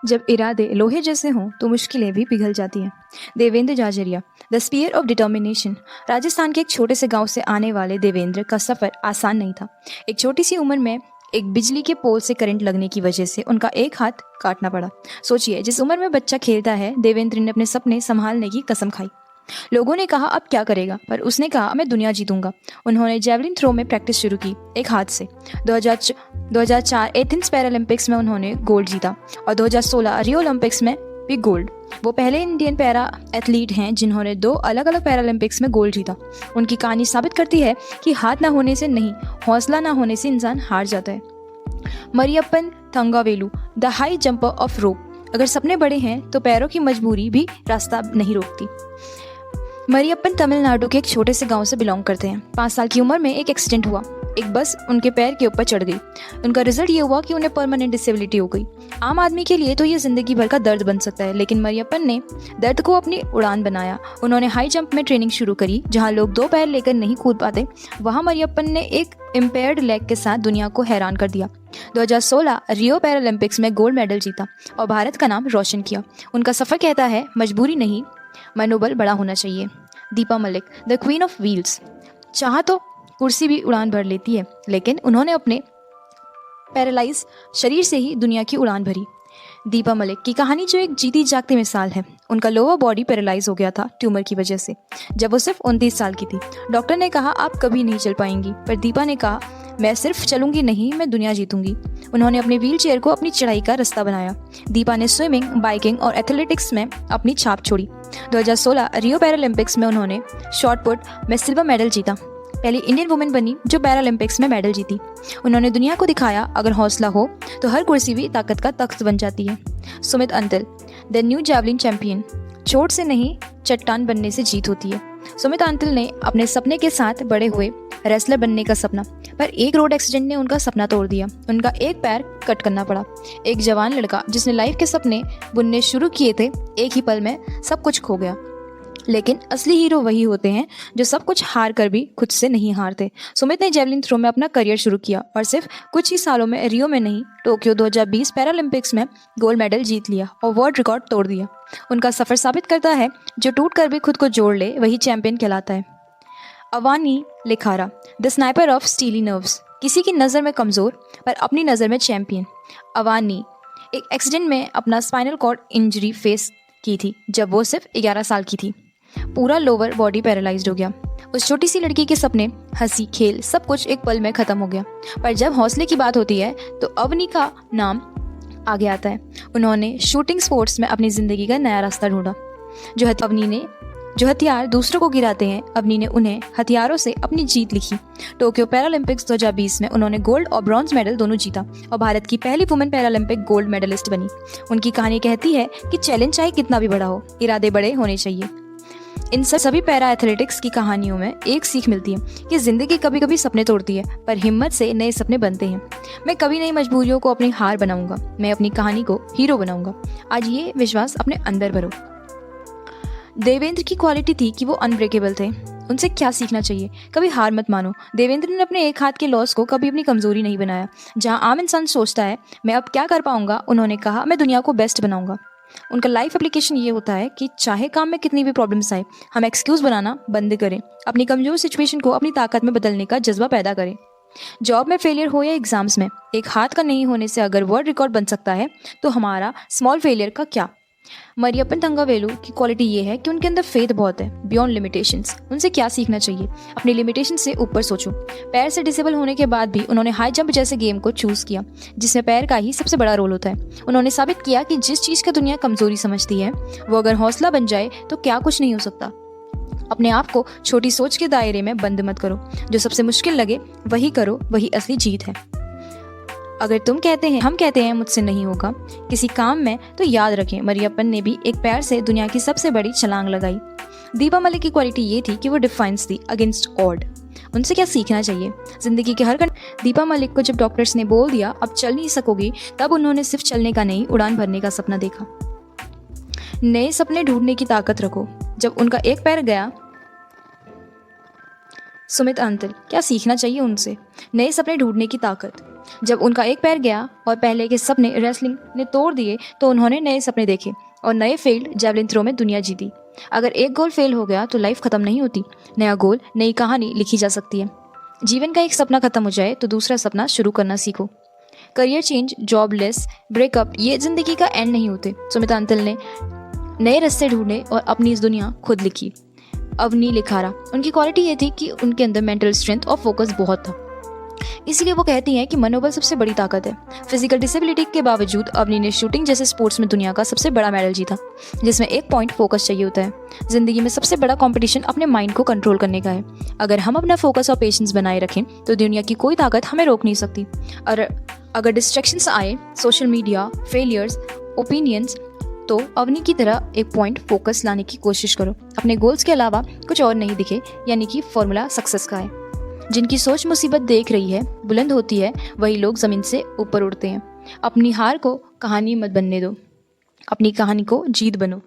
जब इरादे लोहे जैसे हों तो मुश्किलें भी पिघल जाती हैं। Devendra Jhajharia, the spear of determination. Rajasthan के एक छोटे से गांव से आने वाले देवेंद्र का सफ़र आसान नहीं था। एक छोटी सी उम्र में एक बिजली के पोल से करंट लगने की वजह से उनका एक हाथ काटना पड़ा। सोचिए, जिस उम्र में बच्चा खेलता है, देवेंद्र ने अपने सपने संभालने की कसम खाई। लोगों ने कहा अब क्या करेगा, पर उसने कहा मैं दुनिया जीतूंगा। उन्होंने जेवलिन थ्रो में प्रैक्टिस शुरू की, एक हाथ से। 2004 एथेंस पैरालंपिक्स में उन्होंने गोल्ड जीता और 2016 रियो ओलंपिक्स में भी गोल्ड। वो पहले इंडियन पैरा एथलीट हैं जिन्होंने 2 अलग अलग पैरालंपिक्स में गोल्ड जीता। उनकी कहानी साबित करती है कि हाथ ना होने से नहीं, हौसला ना होने से इंसान हार जाता है। Mariyappan Thangavelu, the high jumper of rope. अगर सपने बड़े हैं तो पैरों की मजबूरी भी रास्ता नहीं रोकती। मरियप्पन तमिलनाडु के एक छोटे से गांव से बिलोंग करते हैं। 5 साल की उम्र में एक एक्सीडेंट हुआ। एक बस उनके पैर के ऊपर चढ़ गई। उनका रिजल्ट ये हुआ कि उन्हें परमानेंट डिसेबिलिटी हो गई। आम आदमी के लिए तो ये जिंदगी भर का दर्द बन सकता है, लेकिन मरियप्पन ने दर्द को अपनी उड़ान बनाया। उन्होंने हाई जंप में ट्रेनिंग शुरू करी। जहां लोग 2 पैर लेकर नहीं कूद पाते, वहां मरियप्पन ने एक इम्पेयर्ड लेग के साथ दुनिया को हैरान कर दिया। 2016 रियो पैरालंपिक्स में गोल्ड मेडल जीता और भारत का नाम रोशन किया। उनका सफर कहता है मजबूरी नहीं, मनोबल बड़ा होना चाहिए। Deepa Malik, the queen of wheels. चाह तो कुर्सी भी उड़ान भर लेती है, लेकिन उन्होंने अपने पैरालाइज शरीर से ही दुनिया की उड़ान भरी। दीपा मलिक की कहानी जो एक जीती जागती मिसाल है। उनका लोअर बॉडी पैरालाइज हो गया था ट्यूमर की वजह से, जब वो सिर्फ 29 साल की थी। डॉक्टर ने कहा आप कभी नहीं चल पाएंगी, पर दीपा ने कहा मैं सिर्फ चलूंगी नहीं, मैं दुनिया जीतूंगी। उन्होंने अपने व्हील चेयर को अपनी चढ़ाई का रास्ता बनाया। दीपा ने स्विमिंग, बाइकिंग और एथलेटिक्स में अपनी छाप छोड़ी। 2016 रियो पैरालंपिक्स में उन्होंने शॉट पुट में सिल्वर मेडल जीता। पहली इंडियन वुमेन बनी जो पैरालंपिक्स में मेडल जीती। उन्होंने दुनिया को दिखाया अगर हौसला हो तो हर कुर्सी भी ताकत का तख्त बन जाती है। Sumit Antil, the new javelin champion. चोट से नहीं, चट्टान बनने से जीत होती है। सुमित अंतिल ने अपने सपने के साथ बड़े हुए रेसलर बनने का सपना, पर एक रोड एक्सीडेंट ने उनका सपना तोड़ दिया। उनका एक पैर कट करना पड़ा। एक जवान लड़का जिसने लाइफ के सपने बुनने शुरू किए थे, एक ही पल में सब कुछ खो गया। लेकिन असली हीरो वही होते हैं जो सब कुछ हार कर भी खुद से नहीं हारते। सुमित ने जेवलिन थ्रो में अपना करियर शुरू किया और सिर्फ कुछ ही सालों में रियो में नहीं, टोक्यो 2020 पैरालंपिक्स में गोल्ड मेडल जीत लिया और वर्ल्ड रिकॉर्ड तोड़ दिया। उनका सफर साबित करता है जो टूट कर भी खुद को जोड़ ले वही चैंपियन कहलाता है। Avani Lekhara, the sniper of steely nerves. किसी की नज़र में कमज़ोर पर अपनी नज़र में चैंपियन। अवानी एक एक्सीडेंट में अपना स्पाइनल कॉर्ड इंजरी फेस की थी जब वो सिर्फ 11 साल की थी। पूरा लोअर बॉडी पैरालाइज्ड हो गया। उस छोटी सी लड़की के सपने, हंसी, खेल सब कुछ एक पल में खत्म हो गया। पर जब हौसले की बात होती है तो अवनी का नाम आगे आता है। उन्होंने शूटिंग स्पोर्ट्स में अपनी ज़िंदगी का नया रास्ता ढूंढा। जो हथियार दूसरों को गिराते हैं, अवनी ने उन्हें हथियारों से अपनी जीत लिखी। टोक्यो पैरालंपिक्स 2020 में उन्होंने गोल्ड और ब्रॉन्ज मेडल दोनों जीता और भारत की पहली वुमेन पैरालंपिक गोल्ड मेडलिस्ट बनी। उनकी कहानी कहती है कि चैलेंज चाहे कितना भी बड़ा हो, इरादे बड़े होने चाहिए। इन सभी पैरा एथलेटिक्स की कहानियों में एक सीख मिलती है कि जिंदगी कभी कभी सपने तोड़ती है, पर हिम्मत से नए सपने बनते हैं। मैं कभी नई मजबूरियों को अपनी हार बनाऊंगा, मैं अपनी कहानी को हीरो बनाऊंगा। आज ये विश्वास अपने अंदर भरो। देवेंद्र की क्वालिटी थी कि वो अनब्रेकेबल थे। उनसे क्या सीखना चाहिए? कभी हार मत मानो। देवेंद्र ने अपने एक हाथ के लॉस को कभी अपनी कमजोरी नहीं बनाया। जहां आम इंसान सोचता है मैं अब क्या कर पाऊंगा, उन्होंने कहा मैं दुनिया को बेस्ट बनाऊंगा। उनका लाइफ एप्लीकेशन ये होता है कि चाहे काम में कितनी भी प्रॉब्लम्स आए, हम एक्सक्यूज बनाना बंद करें। अपनी कमजोर सिचुएशन को अपनी ताकत में बदलने का जज्बा पैदा करें। जॉब में फेलियर हो या एग्जाम्स में, एक हाथ का नहीं होने से अगर वर्ल्ड रिकॉर्ड बन सकता है तो हमारा स्मॉल फेलियर का क्या। मरियप्पन थंगावेलु की क्वालिटी ये है कि उनके अंदर फेथ बहुत है, बियॉन्ड लिमिटेशंस। उनसे क्या सीखना चाहिए? अपनी लिमिटेशन से ऊपर सोचो। पैर से डिसेबल होने के बाद भी उन्होंने हाई जंप जैसे गेम को चूज किया जिसमें पैर का ही सबसे बड़ा रोल होता है। उन्होंने साबित किया कि जिस चीज़ का दुनिया कमजोरी समझती है वो अगर हौसला बन जाए तो क्या कुछ नहीं हो सकता। अपने आप को छोटी सोच के दायरे में बंद मत करो। जो सबसे मुश्किल लगे वही करो, वही असली जीत है। अगर हम कहते हैं मुझसे नहीं होगा किसी काम में, तो याद रखें मरियप्पन ने भी एक पैर से दुनिया की सबसे बड़ी छलांग लगाई। दीपा मलिक की क्वालिटी ये थी कि वो डिफाइंस थी अगेंस्ट ऑड। उनसे क्या सीखना चाहिए? जिंदगी के हर दीपा मलिक को जब डॉक्टर्स ने बोल दिया अब चल नहीं सकोगी, तब उन्होंने सिर्फ चलने का नहीं, उड़ान भरने का सपना देखा। नए सपने ढूंढने की ताकत रखो। जब उनका एक पैर गया सुमित अंतिल, क्या सीखना चाहिए उनसे? नए सपने ढूंढने की ताकत। जब उनका एक पैर गया और पहले के सपने रेसलिंग ने तोड़ दिए तो उन्होंने नए सपने देखे और नए फील्ड जेवलिन थ्रो में दुनिया जीती। अगर एक गोल फेल हो गया तो लाइफ खत्म नहीं होती, नया गोल, नई कहानी लिखी जा सकती है। जीवन का एक सपना खत्म हो जाए तो दूसरा सपना शुरू करना सीखो। करियर चेंज, जॉबलेस, ब्रेकअप, ये जिंदगी का एंड नहीं होते। सुमित अंतिल ने नए रास्ते ढूंढे और अपनी इस दुनिया खुद लिखी। अवनी लिखारा, उनकी क्वालिटी ये थी कि उनके अंदर मेंटल स्ट्रेंथ और फोकस बहुत था। इसीलिए वो कहती हैं कि मनोबल सबसे बड़ी ताकत है। फिजिकल डिसेबिलिटी के बावजूद अवनी ने शूटिंग जैसे स्पोर्ट्स में दुनिया का सबसे बड़ा मेडल जीता, जिसमें एक पॉइंट फोकस चाहिए होता है। जिंदगी में सबसे बड़ा कंपटीशन अपने माइंड को कंट्रोल करने का है। अगर हम अपना फोकस और पेशेंस बनाए रखें तो दुनिया की कोई ताकत हमें रोक नहीं सकती। और अगर डिस्ट्रैक्शंस आए, सोशल मीडिया, फेलियर्स, ओपिनियंस, तो अवनी की तरह एक पॉइंट फोकस लाने की कोशिश करो। अपने गोल्स के अलावा कुछ और नहीं दिखे, यानी कि फॉर्मूला सक्सेस का है। जिनकी सोच मुसीबत देख रही है, बुलंद होती है, वही लोग ज़मीन से ऊपर उड़ते हैं। अपनी हार को कहानी मत बनने दो, अपनी कहानी को जीत बनो।